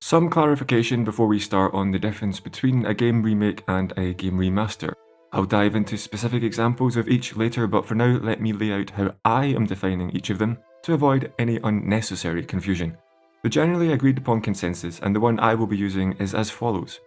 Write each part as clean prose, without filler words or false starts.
Some clarification before we start on the difference between a game remake and a game remaster. I'll dive into specific examples of each later, but for now let me lay out how I am defining each of them to avoid any unnecessary confusion. The generally agreed upon consensus, and the one I will be using, is as follows.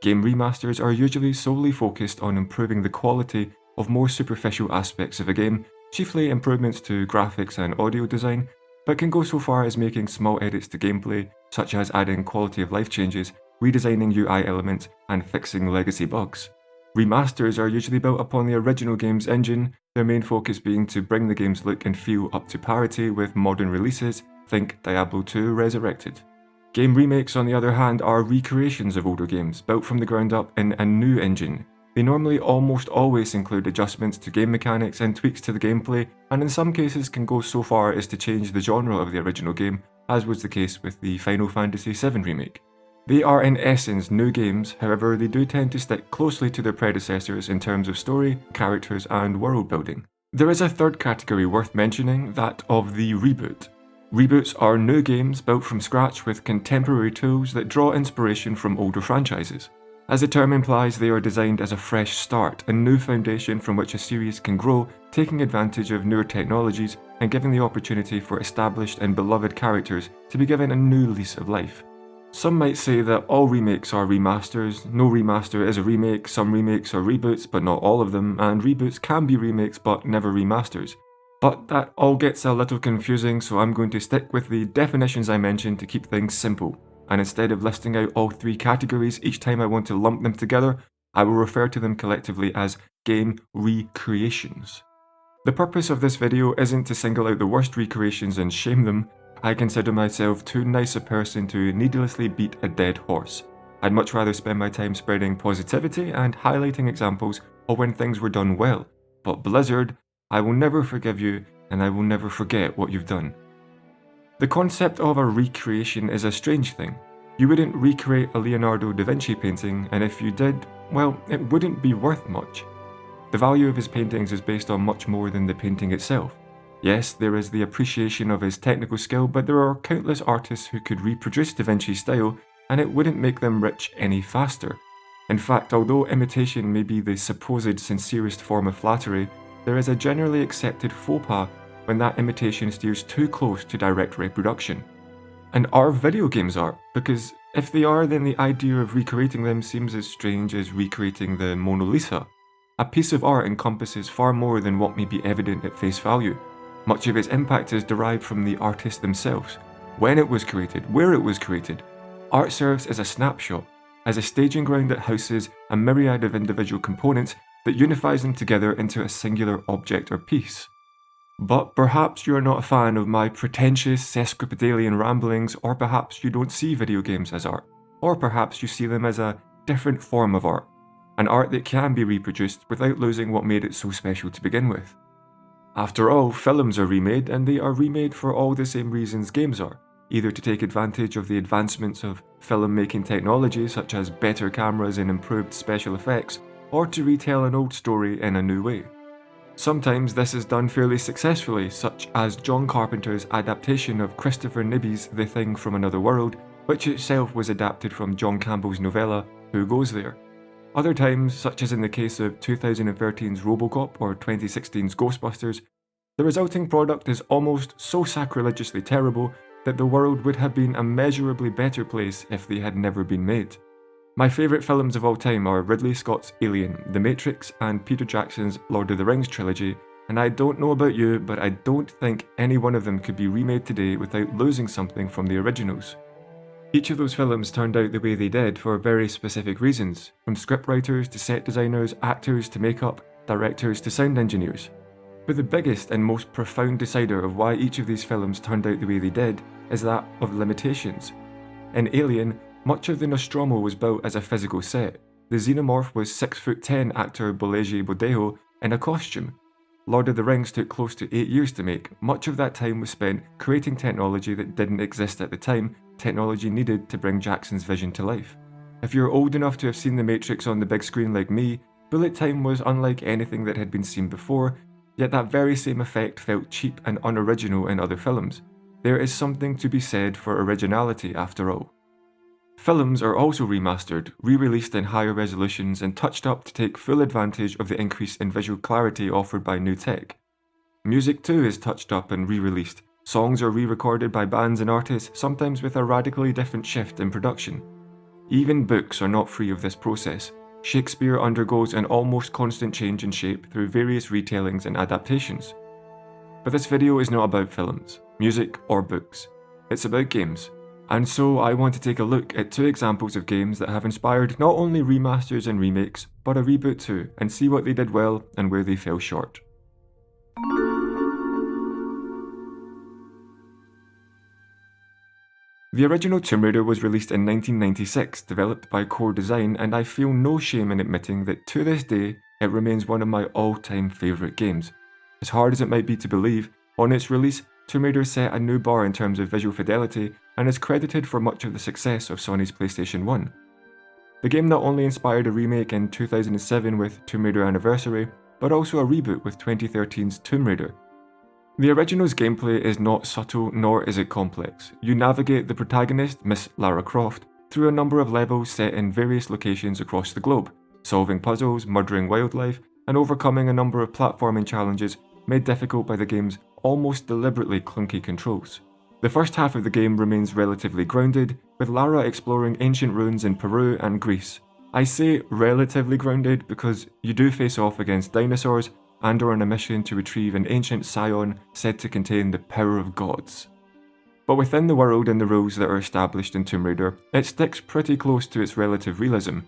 Game remasters are usually solely focused on improving the quality of more superficial aspects of a game, chiefly improvements to graphics and audio design, but can go so far as making small edits to gameplay, such as adding quality of life changes, redesigning UI elements, and fixing legacy bugs. Remasters are usually built upon the original game's engine, their main focus being to bring the game's look and feel up to parity with modern releases, think Diablo 2 Resurrected. Game remakes, on the other hand, are recreations of older games, built from the ground up in a new engine. They normally almost always include adjustments to game mechanics and tweaks to the gameplay, and in some cases can go so far as to change the genre of the original game, as was the case with the Final Fantasy VII Remake. They are in essence new games, however they do tend to stick closely to their predecessors in terms of story, characters, and world building. There is a third category worth mentioning, that of the reboot. Reboots are new games built from scratch with contemporary tools that draw inspiration from older franchises. As the term implies, they are designed as a fresh start, a new foundation from which a series can grow, taking advantage of newer technologies and giving the opportunity for established and beloved characters to be given a new lease of life. Some might say that all remakes are remasters, no remaster is a remake, some remakes are reboots but not all of them, and reboots can be remakes but never remasters. But that all gets a little confusing, so I'm going to stick with the definitions I mentioned to keep things simple. And instead of listing out all three categories each time I want to lump them together, I will refer to them collectively as game recreations. The purpose of this video isn't to single out the worst recreations and shame them. I consider myself too nice a person to needlessly beat a dead horse. I'd much rather spend my time spreading positivity and highlighting examples of when things were done well. But Blizzard, I will never forgive you, and I will never forget what you've done. The concept of a recreation is a strange thing. You wouldn't recreate a Leonardo da Vinci painting, and if you did, well, it wouldn't be worth much. The value of his paintings is based on much more than the painting itself. Yes, there is the appreciation of his technical skill, but there are countless artists who could reproduce Da Vinci's style, and it wouldn't make them rich any faster. In fact, although imitation may be the supposed sincerest form of flattery, there is a generally accepted faux pas when that imitation steers too close to direct reproduction. And are video games art? Because if they are, then the idea of recreating them seems as strange as recreating the Mona Lisa. A piece of art encompasses far more than what may be evident at face value. Much of its impact is derived from the artist themselves, when it was created, where it was created. Art serves as a snapshot, as a staging ground that houses a myriad of individual components that unifies them together into a singular object or piece. But perhaps you are not a fan of my pretentious sesquipedalian ramblings, or perhaps you don't see video games as art, or perhaps you see them as a different form of art, an art that can be reproduced without losing what made it so special to begin with. After all, films are remade, and they are remade for all the same reasons games are, either to take advantage of the advancements of film-making technology such as better cameras and improved special effects, or to retell an old story in a new way. Sometimes this is done fairly successfully, such as John Carpenter's adaptation of Christopher Nibby's The Thing from Another World, which itself was adapted from John Campbell's novella Who Goes There. Other times, such as in the case of 2013's Robocop or 2016's Ghostbusters, the resulting product is almost so sacrilegiously terrible that the world would have been a measurably better place if they had never been made. My favourite films of all time are Ridley Scott's Alien, The Matrix, and Peter Jackson's Lord of the Rings trilogy, and I don't know about you, but I don't think any one of them could be remade today without losing something from the originals. Each of those films turned out the way they did for very specific reasons, from scriptwriters to set designers, actors to makeup, directors to sound engineers. But the biggest and most profound decider of why each of these films turned out the way they did is that of limitations. In Alien, much of the Nostromo was built as a physical set. The xenomorph was 6'10" actor Boleji Bodejo in a costume. Lord of the Rings took close to 8 years to make. Much of that time was spent creating technology that didn't exist at the time, technology needed to bring Jackson's vision to life. If you're old enough to have seen The Matrix on the big screen like me, bullet time was unlike anything that had been seen before, yet that very same effect felt cheap and unoriginal in other films. There is something to be said for originality after all. Films are also remastered, re-released in higher resolutions and touched up to take full advantage of the increase in visual clarity offered by new tech. Music too is touched up and re-released. Songs are re-recorded by bands and artists, sometimes with a radically different shift in production. Even books are not free of this process. Shakespeare undergoes an almost constant change in shape through various retellings and adaptations. But this video is not about films, music, or books. It's about games. And so I want to take a look at 2 examples of games that have inspired not only remasters and remakes, but a reboot too, and see what they did well and where they fell short. The original Tomb Raider was released in 1996, developed by Core Design, and I feel no shame in admitting that to this day, it remains one of my all-time favourite games. As hard as it might be to believe, on its release, Tomb Raider set a new bar in terms of visual fidelity and is credited for much of the success of Sony's PlayStation 1. The game not only inspired a remake in 2007 with Tomb Raider Anniversary, but also a reboot with 2013's Tomb Raider. The original's gameplay is not subtle nor is it complex. You navigate the protagonist, Miss Lara Croft, through a number of levels set in various locations across the globe, solving puzzles, murdering wildlife, and overcoming a number of platforming challenges made difficult by the game's almost deliberately clunky controls. The first half of the game remains relatively grounded, with Lara exploring ancient ruins in Peru and Greece. I say relatively grounded because you do face off against dinosaurs and are on a mission to retrieve an ancient scion said to contain the power of gods. But within the world and the rules that are established in Tomb Raider, it sticks pretty close to its relative realism.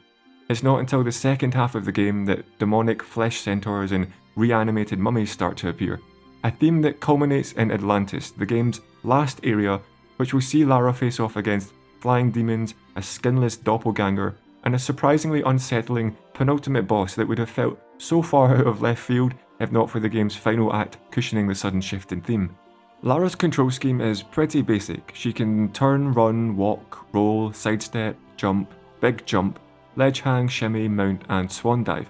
It's not until the second half of the game that demonic flesh centaurs and reanimated mummies start to appear, a theme that culminates in Atlantis, the game's last area, which will see Lara face off against flying demons, a skinless doppelganger, and a surprisingly unsettling penultimate boss that would have felt so far out of left field if not for the game's final act cushioning the sudden shift in theme. Lara's control scheme is pretty basic. She can turn, run, walk, roll, sidestep, jump, big jump, ledge hang, shimmy, mount, and swan dive.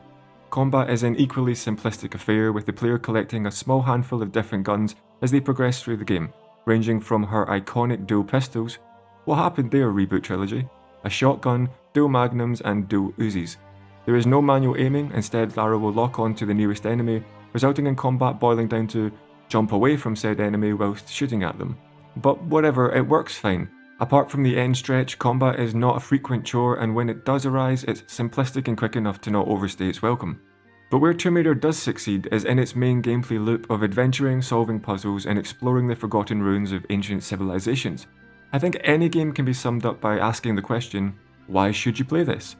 Combat is an equally simplistic affair, with the player collecting a small handful of different guns as they progress through the game, ranging from her iconic dual pistols — what happened there, Reboot trilogy? — a shotgun, dual magnums, and dual Uzis. There is no manual aiming. Instead, Lara will lock on to the nearest enemy, resulting in combat boiling down to jump away from said enemy whilst shooting at them. But whatever, it works fine. Apart from the end stretch, combat is not a frequent chore, and when it does arise, it's simplistic and quick enough to not overstay its welcome. But where Tomb Raider does succeed is in its main gameplay loop of adventuring, solving puzzles, and exploring the forgotten ruins of ancient civilizations. I think any game can be summed up by asking the question, why should you play this?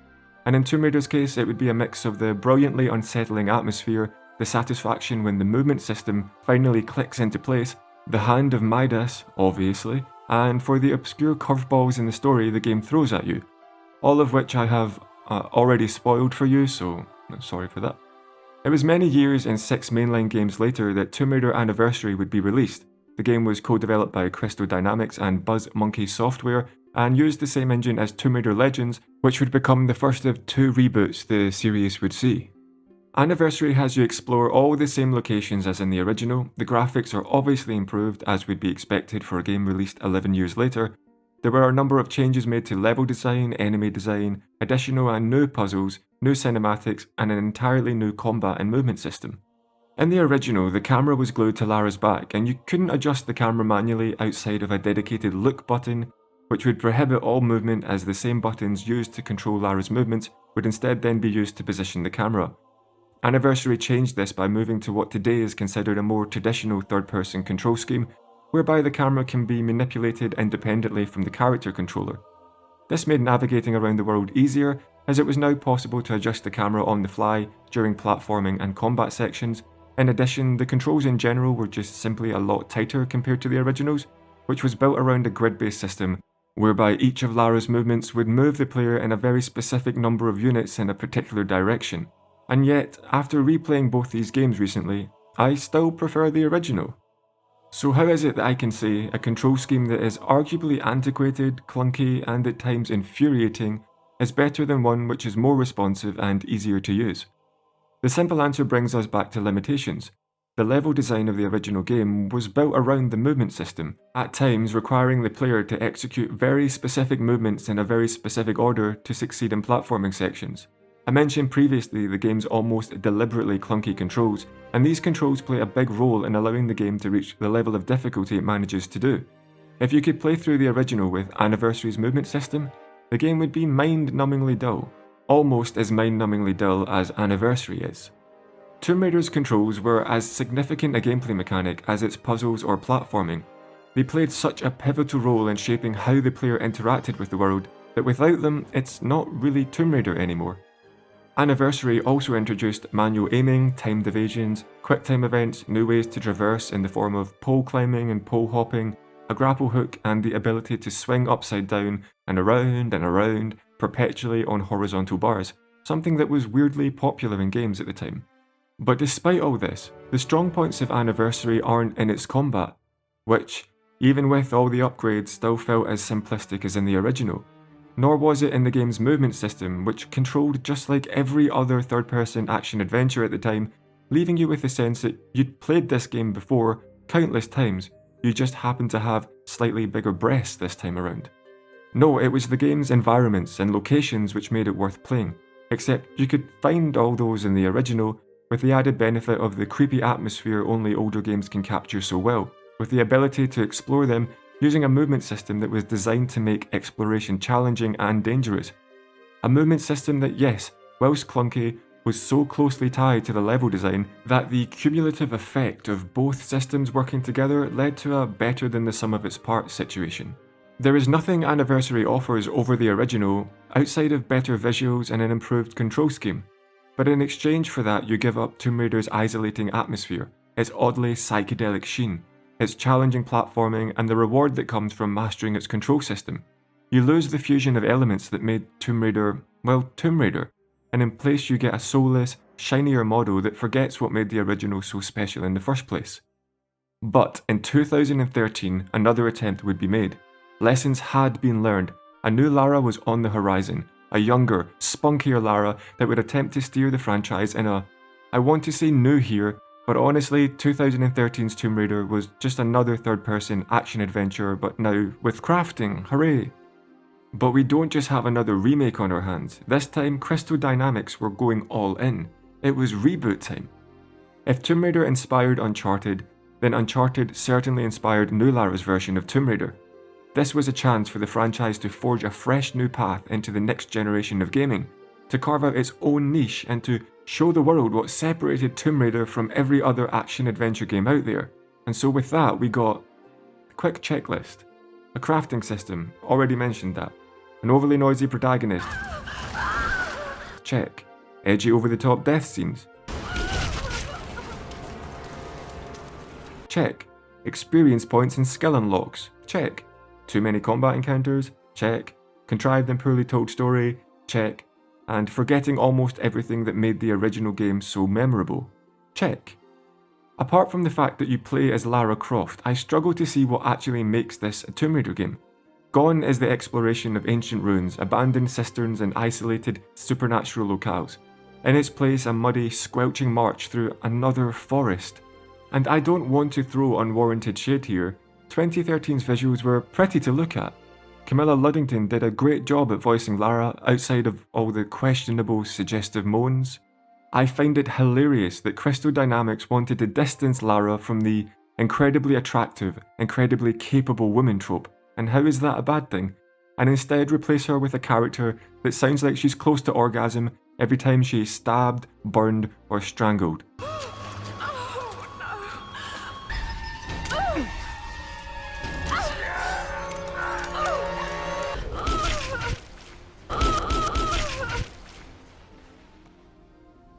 And in Tomb Raider's case, it would be a mix of the brilliantly unsettling atmosphere, the satisfaction when the movement system finally clicks into place, the hand of Midas, obviously, and for the obscure curveballs in the story the game throws at you. All of which I have already spoiled for you, so I'm sorry for that. It was many years and 6 mainline games later that Tomb Raider Anniversary would be released. The game was co-developed by Crystal Dynamics and Buzz Monkey Software, and used the same engine as Tomb Raider Legends, which would become the first of 2 reboots the series would see. Anniversary has you explore all the same locations as in the original. The graphics are obviously improved, as would be expected for a game released 11 years later. There were a number of changes made to level design, enemy design, additional and new puzzles, new cinematics, and an entirely new combat and movement system. In the original, the camera was glued to Lara's back, and you couldn't adjust the camera manually outside of a dedicated look button, which would prohibit all movement, as the same buttons used to control Lara's movements would instead then be used to position the camera. Anniversary changed this by moving to what today is considered a more traditional third-person control scheme, whereby the camera can be manipulated independently from the character controller. This made navigating around the world easier, as it was now possible to adjust the camera on the fly during platforming and combat sections. In addition, the controls in general were just simply a lot tighter compared to the originals, which was built around a grid-based system, whereby each of Lara's movements would move the player in a very specific number of units in a particular direction. And yet, after replaying both these games recently, I still prefer the original. So how is it that I can say a control scheme that is arguably antiquated, clunky, and at times infuriating is better than one which is more responsive and easier to use? The simple answer brings us back to limitations. The level design of the original game was built around the movement system, at times requiring the player to execute very specific movements in a very specific order to succeed in platforming sections. I mentioned previously the game's almost deliberately clunky controls, and these controls play a big role in allowing the game to reach the level of difficulty it manages to do. If you could play through the original with Anniversary's movement system, the game would be mind-numbingly dull, almost as mind-numbingly dull as Anniversary is. Tomb Raider's controls were as significant a gameplay mechanic as its puzzles or platforming. They played such a pivotal role in shaping how the player interacted with the world that without them, it's not really Tomb Raider anymore. Anniversary also introduced manual aiming, timed evasions, quick-time events, new ways to traverse in the form of pole climbing and pole hopping, a grapple hook, and the ability to swing upside down and around perpetually on horizontal bars, something that was weirdly popular in games at the time. But despite all this, the strong points of Anniversary aren't in its combat, which, even with all the upgrades, still felt as simplistic as in the original. Nor was it in the game's movement system, which controlled just like every other third-person action-adventure at the time, leaving you with the sense that you'd played this game before countless times, you just happened to have slightly bigger breasts this time around. No, it was the game's environments and locations which made it worth playing, except you could find all those in the original, with the added benefit of the creepy atmosphere only older games can capture so well, with the ability to explore them using a movement system that was designed to make exploration challenging and dangerous. A movement system that, yes, whilst clunky, was so closely tied to the level design that the cumulative effect of both systems working together led to a better than the sum of its parts situation. There is nothing Anniversary offers over the original outside of better visuals and an improved control scheme. But in exchange for that, you give up Tomb Raider's isolating atmosphere, its oddly psychedelic sheen, its challenging platforming, and the reward that comes from mastering its control system. You lose the fusion of elements that made Tomb Raider, well, Tomb Raider, and in place you get a soulless, shinier model that forgets what made the original so special in the first place. But in 2013, another attempt would be made. Lessons had been learned. A new Lara was on the horizon. A younger, spunkier Lara that would attempt to steer the franchise in a, I want to say new here, but honestly 2013's Tomb Raider was just another third-person action-adventure, but now with crafting, hooray! But we don't just have another remake on our hands. This time Crystal Dynamics were going all in. It was reboot time. If Tomb Raider inspired Uncharted, then Uncharted certainly inspired New Lara's version of Tomb Raider. This was a chance for the franchise to forge a fresh new path into the next generation of gaming, to carve out its own niche and to show the world what separated Tomb Raider from every other action-adventure game out there. And so with that we got a quick checklist, a crafting system, already mentioned that, an overly noisy protagonist, check, edgy over-the-top death scenes, check, experience points and skill unlocks, check, too many combat encounters, check, contrived and poorly told story, check, and forgetting almost everything that made the original game so memorable, check. Apart from the fact that you play as Lara Croft, I struggle to see what actually makes this a Tomb Raider game. Gone is the exploration of ancient ruins, abandoned cisterns and isolated supernatural locales. In its place, a muddy, squelching march through another forest. And I don't want to throw unwarranted shade here, 2013's visuals were pretty to look at. Camilla Luddington did a great job at voicing Lara outside of all the questionable suggestive moans. I find it hilarious that Crystal Dynamics wanted to distance Lara from the incredibly attractive, incredibly capable woman trope, and how is that a bad thing? And instead replace her with a character that sounds like she's close to orgasm every time she's stabbed, burned, or strangled.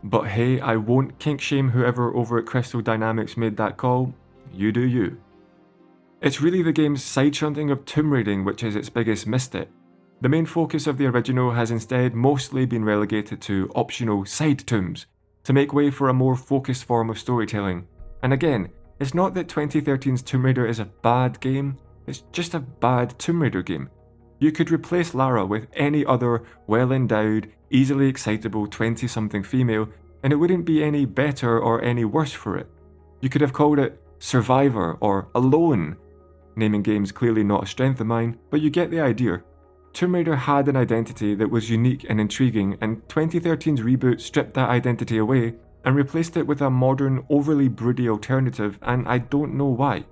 But hey, I won't kink shame whoever over at Crystal Dynamics made that call. You do you. It's really the game's side shunting of tomb raiding which is its biggest misstep. The main focus of the original has instead mostly been relegated to optional side tombs, to make way for a more focused form of storytelling. And again, it's not that 2013's Tomb Raider is a bad game, it's just a bad Tomb Raider game. You could replace Lara with any other well-endowed, easily excitable 20-something female, and it wouldn't be any better or any worse for it. You could have called it Survivor or Alone. Naming games clearly not a strength of mine, but you get the idea. Tomb Raider had an identity that was unique and intriguing, and 2013's Reboot stripped that identity away and replaced it with a modern, overly broody alternative, and I don't know why.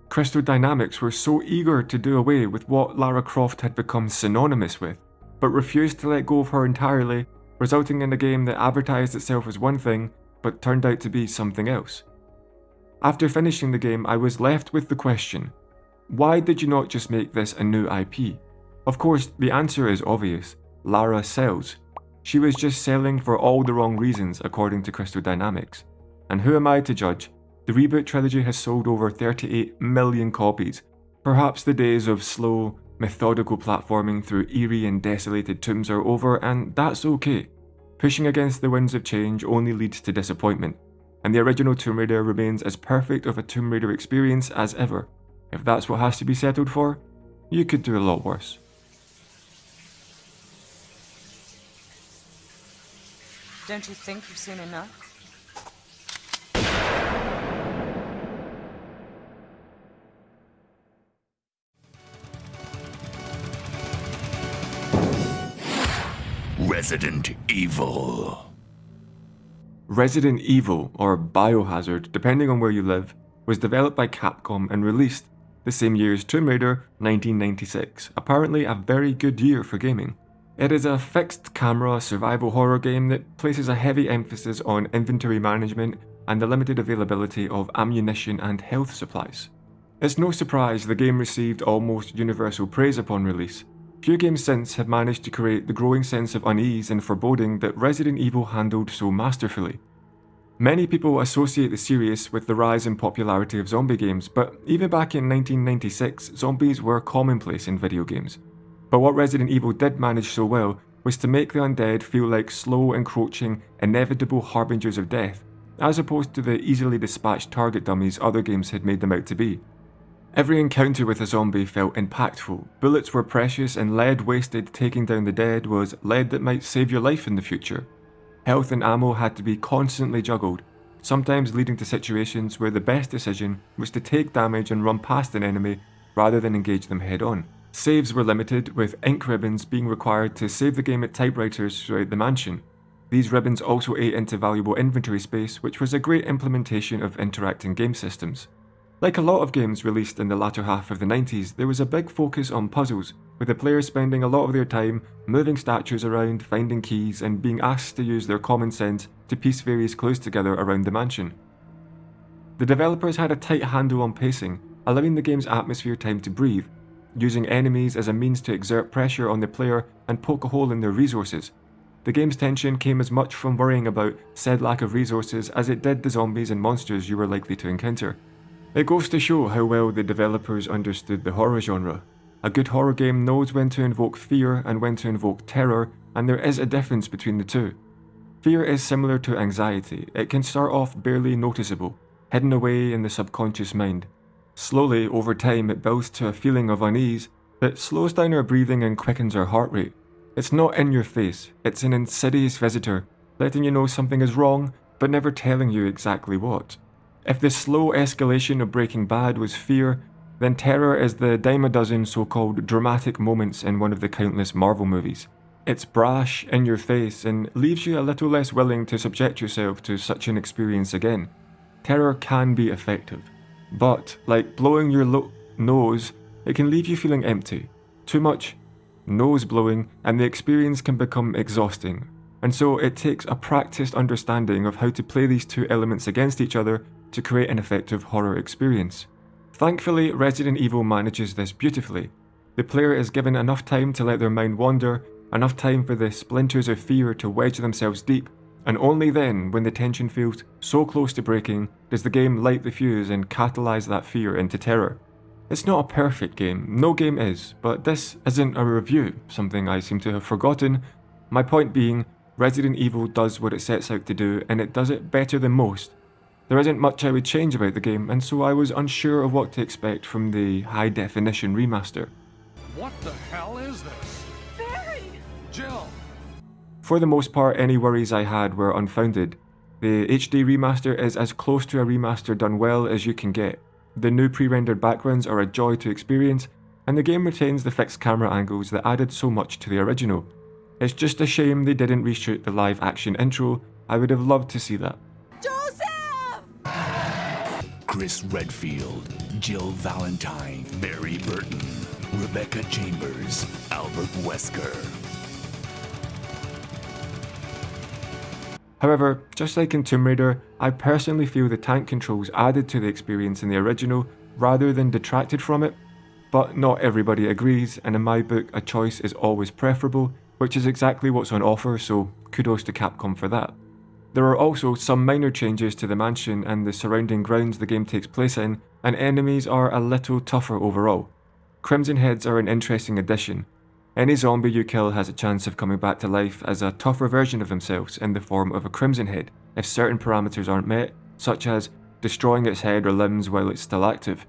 Crystal Dynamics were so eager to do away with what Lara Croft had become synonymous with, but refused to let go of her entirely, resulting in a game that advertised itself as one thing, but turned out to be something else. After finishing the game, I was left with the question, why did you not just make this a new IP? Of course, the answer is obvious. Lara sells. She was just selling for all the wrong reasons according to Crystal Dynamics. And who am I to judge? The Reboot trilogy has sold over 38 million copies. Perhaps the days of slow, methodical platforming through eerie and desolated tombs are over, and that's okay. Pushing against the winds of change only leads to disappointment, and the original Tomb Raider remains as perfect of a Tomb Raider experience as ever. If that's what has to be settled for, you could do a lot worse. Don't you think you've seen enough? Resident Evil. Resident Evil, or Biohazard, depending on where you live, was developed by Capcom and released the same year as Tomb Raider, 1996, apparently a very good year for gaming. It is a fixed camera survival horror game that places a heavy emphasis on inventory management and the limited availability of ammunition and health supplies. It's no surprise the game received almost universal praise upon release. Few games since have managed to create the growing sense of unease and foreboding that Resident Evil handled so masterfully. Many people associate the series with the rise in popularity of zombie games, but even back in 1996, zombies were commonplace in video games. But what Resident Evil did manage so well was to make the undead feel like slow, encroaching, inevitable harbingers of death, as opposed to the easily dispatched target dummies other games had made them out to be. Every encounter with a zombie felt impactful, bullets were precious, and lead wasted taking down the dead was lead that might save your life in the future. Health and ammo had to be constantly juggled, sometimes leading to situations where the best decision was to take damage and run past an enemy rather than engage them head on. Saves were limited, with ink ribbons being required to save the game at typewriters throughout the mansion. These ribbons also ate into valuable inventory space, which was a great implementation of interacting game systems. Like a lot of games released in the latter half of the 90s, there was a big focus on puzzles, with the players spending a lot of their time moving statues around, finding keys, and being asked to use their common sense to piece various clues together around the mansion. The developers had a tight handle on pacing, allowing the game's atmosphere time to breathe, using enemies as a means to exert pressure on the player and poke a hole in their resources. The game's tension came as much from worrying about said lack of resources as it did the zombies and monsters you were likely to encounter. It goes to show how well the developers understood the horror genre. A good horror game knows when to invoke fear and when to invoke terror, and there is a difference between the two. Fear is similar to anxiety. It can start off barely noticeable, hidden away in the subconscious mind. Slowly, over time, it builds to a feeling of unease that slows down our breathing and quickens our heart rate. It's not in your face, it's an insidious visitor, letting you know something is wrong, but never telling you exactly what. If the slow escalation of Breaking Bad was fear, then terror is the dime a dozen so-called dramatic moments in one of the countless Marvel movies. It's brash, in your face, and leaves you a little less willing to subject yourself to such an experience again. Terror can be effective, but, like blowing your nose, it can leave you feeling empty. Too much nose blowing, and the experience can become exhausting. And so it takes a practiced understanding of how to play these two elements against each other to create an effective horror experience. Thankfully, Resident Evil manages this beautifully. The player is given enough time to let their mind wander, enough time for the splinters of fear to wedge themselves deep, and only then, when the tension feels so close to breaking, does the game light the fuse and catalyse that fear into terror. It's not a perfect game, no game is, but this isn't a review, something I seem to have forgotten. My point being, Resident Evil does what it sets out to do, and it does it better than most. There isn't much I would change about the game, and so I was unsure of what to expect from the high-definition remaster. What the hell is this? Barry! Jill! For the most part, any worries I had were unfounded. The HD remaster is as close to a remaster done well as you can get. The new pre-rendered backgrounds are a joy to experience, and the game retains the fixed camera angles that added so much to the original. It's just a shame they didn't reshoot the live action intro. I would have loved to see that. Joseph! Chris Redfield, Jill Valentine, Mary Burton, Rebecca Chambers, Albert Wesker. However, just like in Tomb Raider, I personally feel the tank controls added to the experience in the original rather than detracted from it, but not everybody agrees, and in my book a choice is always preferable, which is exactly what's on offer, so kudos to Capcom for that. There are also some minor changes to the mansion and the surrounding grounds the game takes place in, and enemies are a little tougher overall. Crimson Heads are an interesting addition. Any zombie you kill has a chance of coming back to life as a tougher version of themselves in the form of a Crimson Head if certain parameters aren't met, such as destroying its head or limbs while it's still active.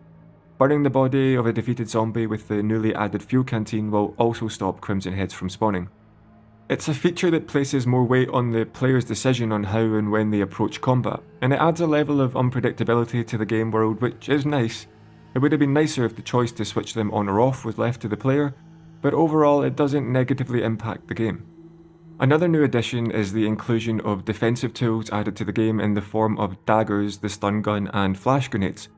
Burning the body of a defeated zombie with the newly added fuel canteen will also stop Crimson Heads from spawning. It's a feature that places more weight on the player's decision on how and when they approach combat, and it adds a level of unpredictability to the game world which is nice. It would have been nicer if the choice to switch them on or off was left to the player, but overall it doesn't negatively impact the game. Another new addition is the inclusion of defensive tools added to the game in the form of daggers, the stun gun, and flash grenades.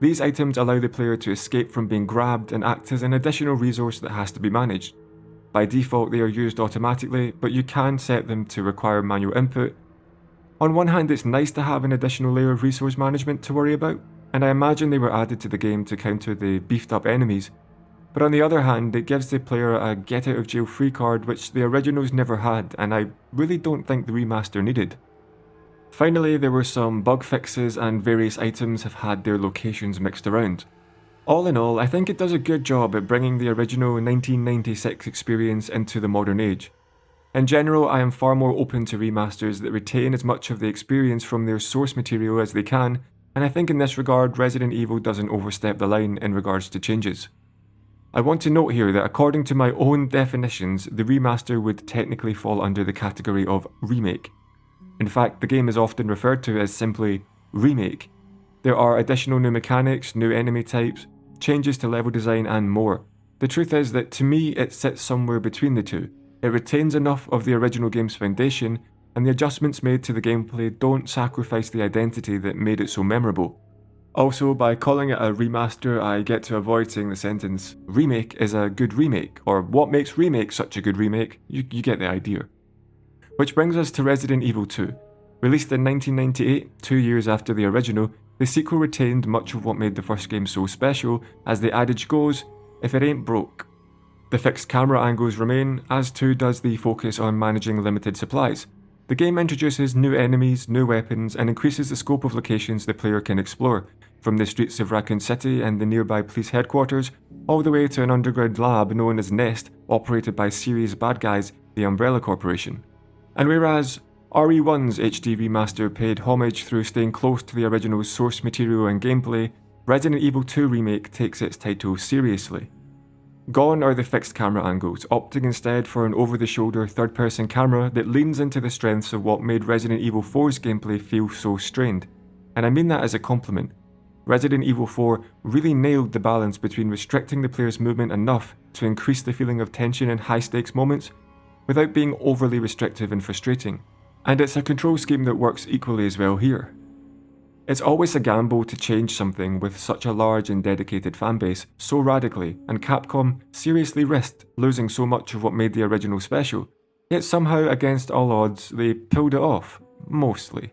These items allow the player to escape from being grabbed and act as an additional resource that has to be managed. By default they are used automatically, but you can set them to require manual input. On one hand, it's nice to have an additional layer of resource management to worry about, and I imagine they were added to the game to counter the beefed up enemies. But on the other hand, it gives the player a get out of jail free card which the originals never had, and I really don't think the remaster needed. Finally, there were some bug fixes and various items have had their locations mixed around. All in all, I think it does a good job at bringing the original 1996 experience into the modern age. In general, I am far more open to remasters that retain as much of the experience from their source material as they can, and I think in this regard Resident Evil doesn't overstep the line in regards to changes. I want to note here that according to my own definitions, the remaster would technically fall under the category of remake. In fact, the game is often referred to as simply Remake. There are additional new mechanics, new enemy types, changes to level design and more. The truth is that to me it sits somewhere between the two. It retains enough of the original game's foundation, and the adjustments made to the gameplay don't sacrifice the identity that made it so memorable. Also, by calling it a remaster, I get to avoid saying the sentence, remake is a good remake, or what makes remake such a good remake, you get the idea. Which brings us to Resident Evil 2. Released in 1998, 2 years after the original, the sequel retained much of what made the first game so special, as the adage goes, if it ain't broke. The fixed camera angles remain, as too does the focus on managing limited supplies. The game introduces new enemies, new weapons, and increases the scope of locations the player can explore, from the streets of Raccoon City and the nearby police headquarters, all the way to an underground lab known as Nest, operated by serious bad guys, the Umbrella Corporation. And whereas RE1's HD remaster paid homage through staying close to the original's source material and gameplay, Resident Evil 2 Remake takes its title seriously. Gone are the fixed camera angles, opting instead for an over-the-shoulder third-person camera that leans into the strengths of what made Resident Evil 4's gameplay feel so strained. And I mean that as a compliment. Resident Evil 4 really nailed the balance between restricting the player's movement enough to increase the feeling of tension in high-stakes moments, without being overly restrictive and frustrating. And it's a control scheme that works equally as well here. It's always a gamble to change something with such a large and dedicated fanbase so radically, and Capcom seriously risked losing so much of what made the original special, yet somehow against all odds they pulled it off, mostly.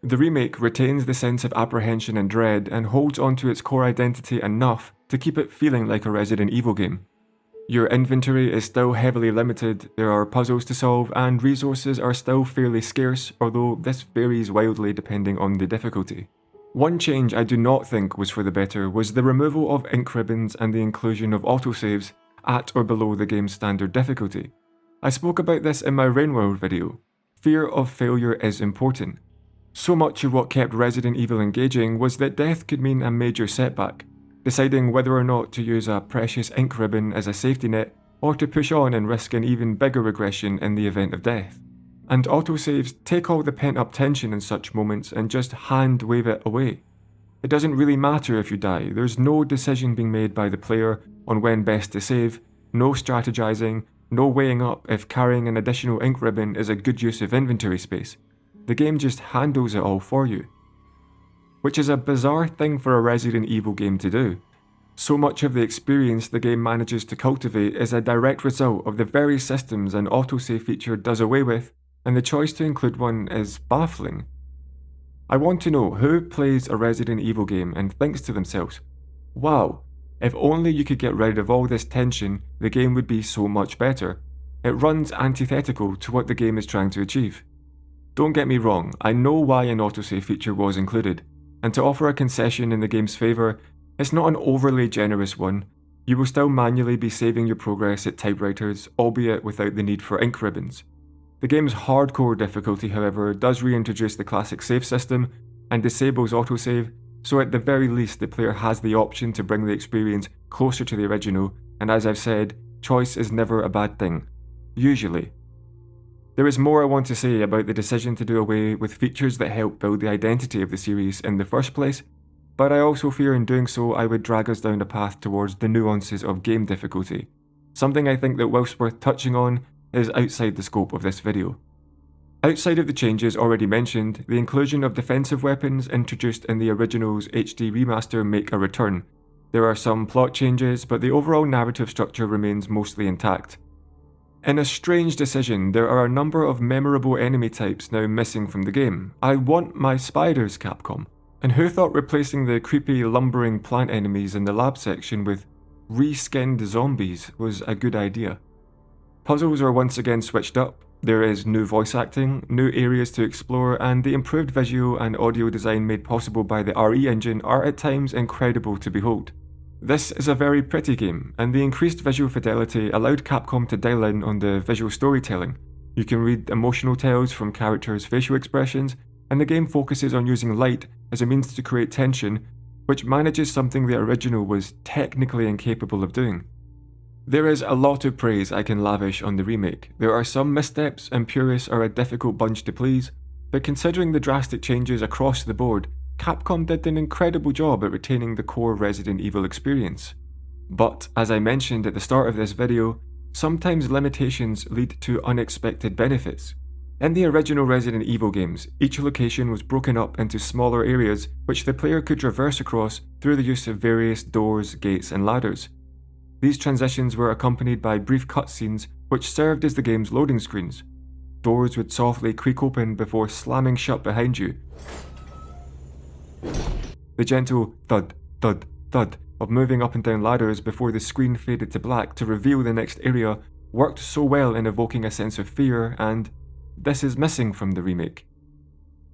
The remake retains the sense of apprehension and dread and holds onto its core identity enough to keep it feeling like a Resident Evil game. Your inventory is still heavily limited, there are puzzles to solve, and resources are still fairly scarce, although this varies wildly depending on the difficulty. One change I do not think was for the better was the removal of ink ribbons and the inclusion of autosaves at or below the game's standard difficulty. I spoke about this in my Rainworld video. Fear of failure is important. So much of what kept Resident Evil engaging was that death could mean a major setback. Deciding whether or not to use a precious ink ribbon as a safety net, or to push on and risk an even bigger regression in the event of death. And autosaves take all the pent-up tension in such moments and just hand-wave it away. It doesn't really matter if you die, there's no decision being made by the player on when best to save, no strategizing, no weighing up if carrying an additional ink ribbon is a good use of inventory space. The game just handles it all for you. Which is a bizarre thing for a Resident Evil game to do. So much of the experience the game manages to cultivate is a direct result of the very systems an autosave feature does away with, and the choice to include one is baffling. I want to know who plays a Resident Evil game and thinks to themselves, wow, if only you could get rid of all this tension, the game would be so much better. It runs antithetical to what the game is trying to achieve. Don't get me wrong, I know why an autosave feature was included, and to offer a concession in the game's favour, it's not an overly generous one. You will still manually be saving your progress at typewriters, albeit without the need for ink ribbons. The game's hardcore difficulty, however, does reintroduce the classic save system and disables autosave, so at the very least the player has the option to bring the experience closer to the original, and as I've said, choice is never a bad thing. Usually. There is more I want to say about the decision to do away with features that help build the identity of the series in the first place, but I also fear in doing so I would drag us down a path towards the nuances of game difficulty, something I think that whilst worth touching on, is outside the scope of this video. Outside of the changes already mentioned, the inclusion of defensive weapons introduced in the original's HD Remaster make a return. There are some plot changes, but the overall narrative structure remains mostly intact. In a strange decision, there are a number of memorable enemy types now missing from the game. I want my spiders, Capcom. And who thought replacing the creepy lumbering plant enemies in the lab section with reskinned zombies was a good idea? Puzzles are once again switched up, there is new voice acting, new areas to explore, and the improved visual and audio design made possible by the RE engine are at times incredible to behold. This is a very pretty game, and the increased visual fidelity allowed Capcom to dial in on the visual storytelling. You can read emotional tells from characters' facial expressions, and the game focuses on using light as a means to create tension, which manages something the original was technically incapable of doing. There is a lot of praise I can lavish on the remake. There are some missteps, and purists are a difficult bunch to please, but considering the drastic changes across the board, Capcom did an incredible job at retaining the core Resident Evil experience. But, as I mentioned at the start of this video, sometimes limitations lead to unexpected benefits. In the original Resident Evil games, each location was broken up into smaller areas which the player could traverse across through the use of various doors, gates, and ladders. These transitions were accompanied by brief cutscenes which served as the game's loading screens. Doors would softly creak open before slamming shut behind you. The gentle thud, thud, thud of moving up and down ladders before the screen faded to black to reveal the next area worked so well in evoking a sense of fear, and this is missing from the remake.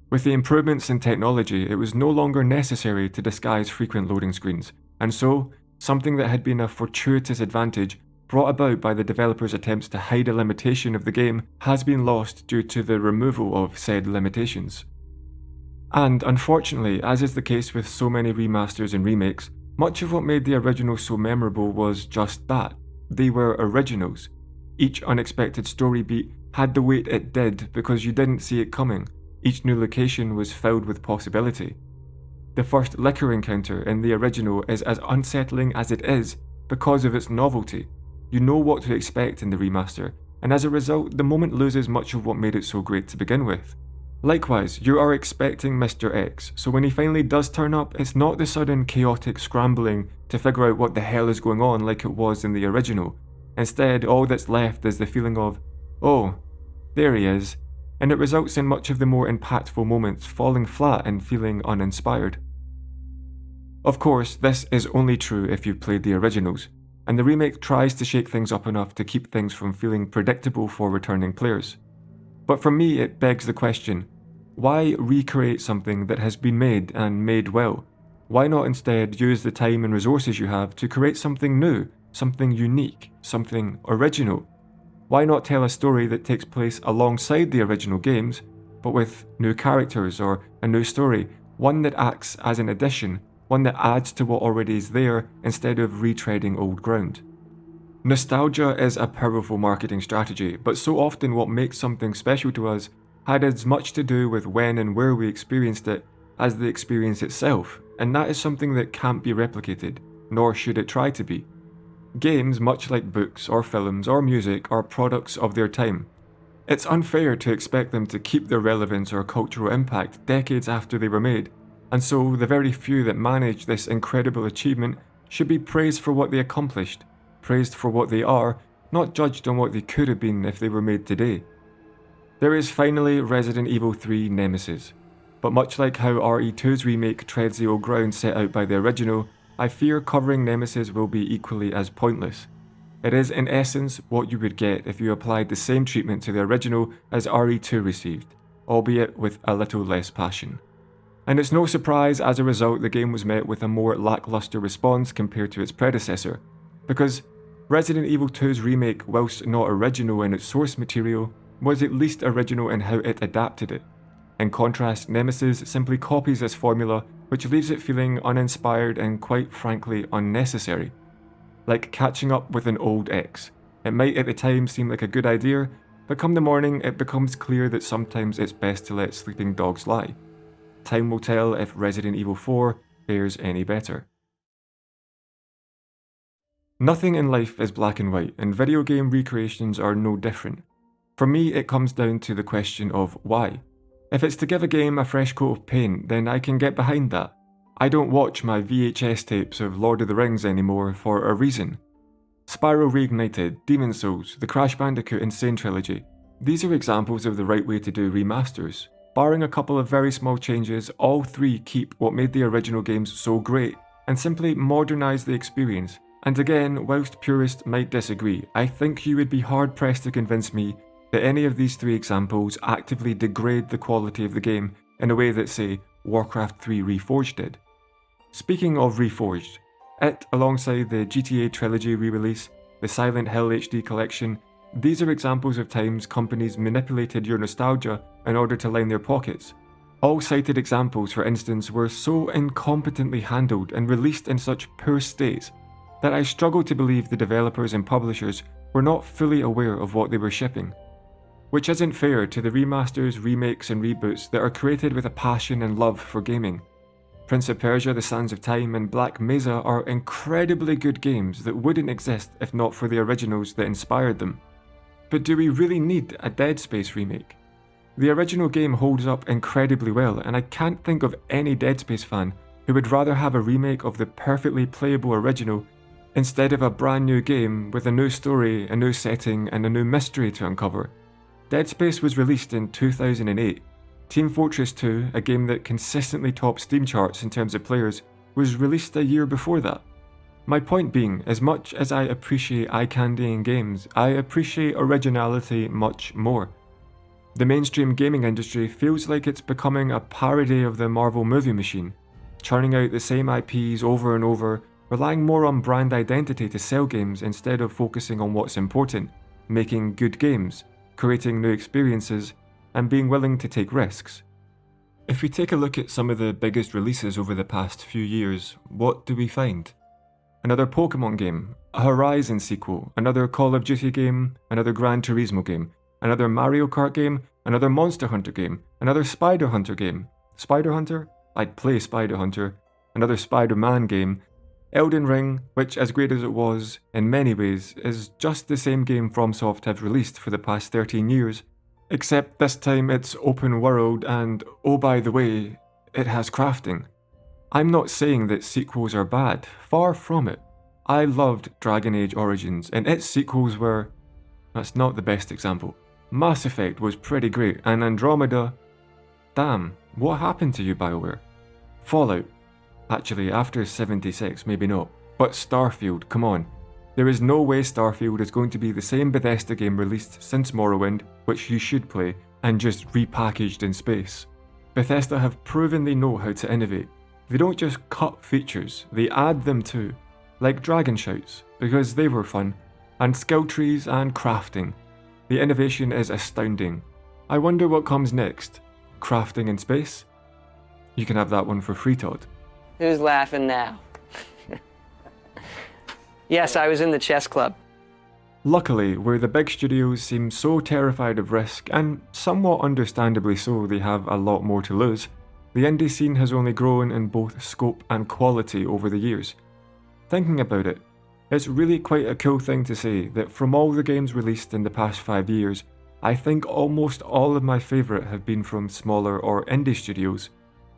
With the improvements in technology, it was no longer necessary to disguise frequent loading screens, and so, something that had been a fortuitous advantage brought about by the developers' attempts to hide a limitation of the game has been lost due to the removal of said limitations. And unfortunately, as is the case with so many remasters and remakes, much of what made the original so memorable was just that. They were originals. Each unexpected story beat had the weight it did because you didn't see it coming. Each new location was filled with possibility. The first liquor encounter in the original is as unsettling as it is because of its novelty. You know what to expect in the remaster, and as a result, the moment loses much of what made it so great to begin with. Likewise, you are expecting Mr. X, so when he finally does turn up, it's not the sudden chaotic scrambling to figure out what the hell is going on like it was in the original. Instead, all that's left is the feeling of, oh, there he is, and it results in much of the more impactful moments falling flat and feeling uninspired. Of course, this is only true if you've played the originals, and the remake tries to shake things up enough to keep things from feeling predictable for returning players. But for me, it begs the question, why recreate something that has been made and made well? Why not instead use the time and resources you have to create something new, something unique, something original? Why not tell a story that takes place alongside the original games, but with new characters or a new story, one that acts as an addition, one that adds to what already is there instead of retreading old ground? Nostalgia is a powerful marketing strategy, but so often what makes something special to us had as much to do with when and where we experienced it as the experience itself, and that is something that can't be replicated, nor should it try to be. Games, much like books or films or music, are products of their time. It's unfair to expect them to keep their relevance or cultural impact decades after they were made, and so the very few that manage this incredible achievement should be praised for what they accomplished, praised for what they are, not judged on what they could have been if they were made today. There is finally Resident Evil 3 Nemesis, but much like how RE2's remake treads the old ground set out by the original, I fear covering Nemesis will be equally as pointless. It is in essence what you would get if you applied the same treatment to the original as RE2 received, albeit with a little less passion. And it's no surprise as a result the game was met with a more lackluster response compared to its predecessor, because Resident Evil 2's remake, whilst not original in its source material, was at least original in how it adapted it. In contrast, Nemesis simply copies this formula, which leaves it feeling uninspired and quite frankly unnecessary. Like catching up with an old ex. It might at the time seem like a good idea, but come the morning it becomes clear that sometimes it's best to let sleeping dogs lie. Time will tell if Resident Evil 4 fares any better. Nothing in life is black and white, and video game recreations are no different. For me, it comes down to the question of why. If it's to give a game a fresh coat of paint, then I can get behind that. I don't watch my VHS tapes of Lord of the Rings anymore for a reason. Spyro Reignited, Demon's Souls, the Crash Bandicoot Insane Trilogy, these are examples of the right way to do remasters. Barring a couple of very small changes, all three keep what made the original games so great and simply modernise the experience. And again, whilst purists might disagree, I think you would be hard pressed to convince me that any of these three examples actively degrade the quality of the game in a way that, say, Warcraft 3 Reforged did. Speaking of Reforged, it, alongside the GTA Trilogy re-release, the Silent Hill HD collection, these are examples of times companies manipulated your nostalgia in order to line their pockets. All cited examples, for instance, were so incompetently handled and released in such poor states that I struggle to believe the developers and publishers were not fully aware of what they were shipping. Which isn't fair to the remasters, remakes and reboots that are created with a passion and love for gaming. Prince of Persia, The Sands of Time and Black Mesa are incredibly good games that wouldn't exist if not for the originals that inspired them. But do we really need a Dead Space remake? The original game holds up incredibly well, and I can't think of any Dead Space fan who would rather have a remake of the perfectly playable original instead of a brand new game with a new story, a new setting and a new mystery to uncover. Dead Space was released in 2008. Team Fortress 2, a game that consistently tops Steam charts in terms of players, was released a year before that. My point being, as much as I appreciate eye candy in games, I appreciate originality much more. The mainstream gaming industry feels like it's becoming a parody of the Marvel movie machine, churning out the same IPs over and over, relying more on brand identity to sell games instead of focusing on what's important, making good games, creating new experiences, and being willing to take risks. If we take a look at some of the biggest releases over the past few years, what do we find? Another Pokemon game, a Horizon sequel, another Call of Duty game, another Gran Turismo game, another Mario Kart game, another Monster Hunter game, another Spider Hunter game. Spider Hunter? I'd play Spider Hunter. Another Spider-Man game. Elden Ring, which as great as it was, in many ways, is just the same game FromSoft have released for the past 13 years, except this time it's open world and, oh by the way, it has crafting. I'm not saying that sequels are bad, far from it. I loved Dragon Age Origins, and its sequels were... that's not the best example. Mass Effect was pretty great, and Andromeda... damn, what happened to you, BioWare? Fallout. Actually, after 76, maybe not. But Starfield, come on. There is no way Starfield is going to be the same Bethesda game released since Morrowind, which you should play, and just repackaged in space. Bethesda have proven they know how to innovate. They don't just cut features, they add them too. Like Dragon Shouts, because they were fun, and skill trees and crafting. The innovation is astounding. I wonder what comes next. Crafting in space? You can have that one for free, Todd. Who's laughing now? Yes, I was in the chess club. Luckily, where the big studios seem so terrified of risk, and somewhat understandably so, they have a lot more to lose, the indie scene has only grown in both scope and quality over the years. Thinking about it, it's really quite a cool thing to say that from all the games released in the past 5 years, I think almost all of my favourite have been from smaller or indie studios.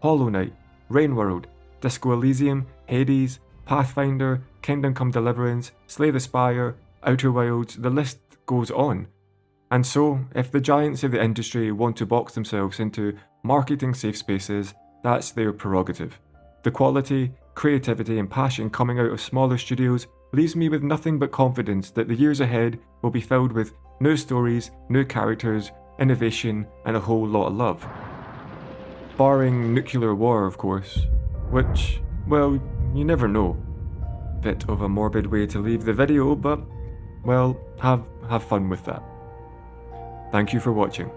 Hollow Knight, Rainworld, Disco Elysium, Hades, Pathfinder, Kingdom Come Deliverance, Slay the Spire, Outer Wilds, the list goes on. And so, if the giants of the industry want to box themselves into marketing safe spaces, that's their prerogative. The quality, creativity and passion coming out of smaller studios leaves me with nothing but confidence that the years ahead will be filled with new stories, new characters, innovation and a whole lot of love. Barring nuclear war, of course, which, well, you never know. Bit of a morbid way to leave the video, but, well, have fun with that. Thank you for watching.